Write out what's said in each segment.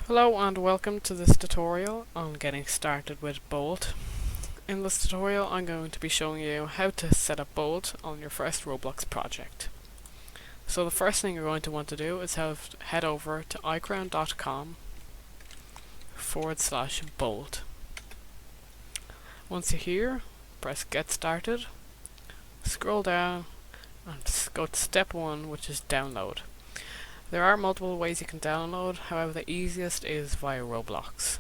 Hello and welcome to this tutorial on getting started with Bolt. In this tutorial I'm going to be showing you how to set up Bolt on your first Roblox project. So the first thing you're going to want to do is head over to icrown.com/Bolt. Once you're here, press Get Started, scroll down and go to step 1, which is download. There are multiple ways you can download, however the easiest is via Roblox.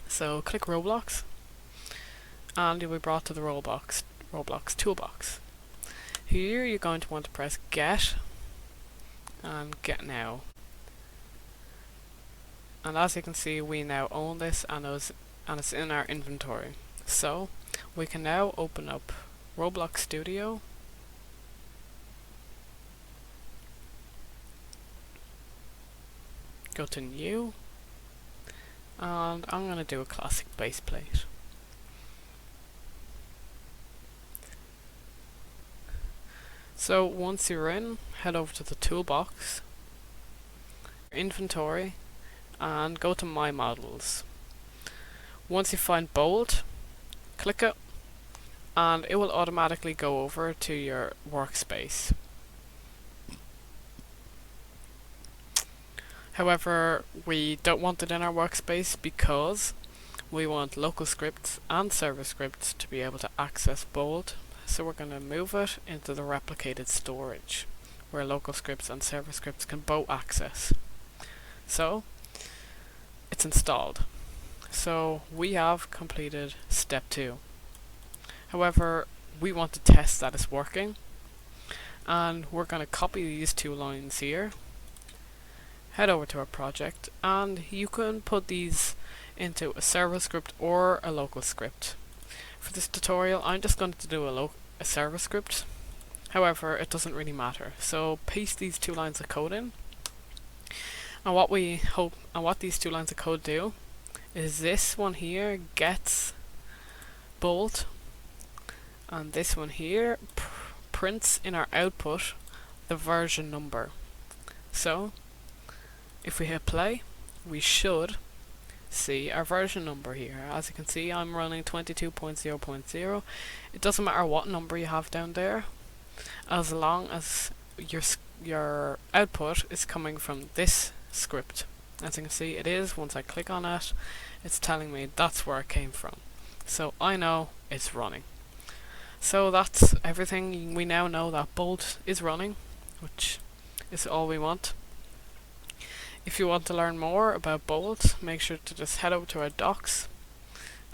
So click Roblox and you'll be brought to the Roblox toolbox. Here you're going to want to press Get and Get Now. And as you can see, we now own this and it's in our inventory. So we can now open up Roblox Studio. Go to New, and I'm going to do a classic base plate. So once you're in, head over to the toolbox, inventory, and go to My Models. Once you find Bolt, click it, and it will automatically go over to your workspace. However, we don't want it in our workspace because we want local scripts and server scripts to be able to access Bolt. So we're going to move it into the replicated storage where local scripts and server scripts can both access. So it's installed. So we have completed step 2. However, we want to test that it's working, and we're going to copy these 2 lines here. Head over to our project and you can put these into a server script or a local script. For this tutorial I'm just going to do a server script, however it doesn't really matter. So paste these 2 lines of code in, and what these 2 lines of code do is this one here gets Bolt, and this one here prints in our output the version number. So if we hit play, we should see our version number here. As you can see, I'm running 22.0.0. It doesn't matter what number you have down there, as long as your output is coming from this script. As you can see, it is. Once I click on it, it's telling me that's where it came from. So I know it's running. So that's everything. We now know that Bolt is running, which is all we want. If you want to learn more about Bolt, make sure to just head over to our docs,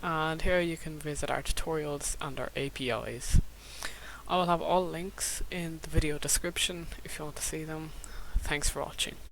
and here you can visit our tutorials and our APIs. I will have all links in the video description if you want to see them. Thanks for watching.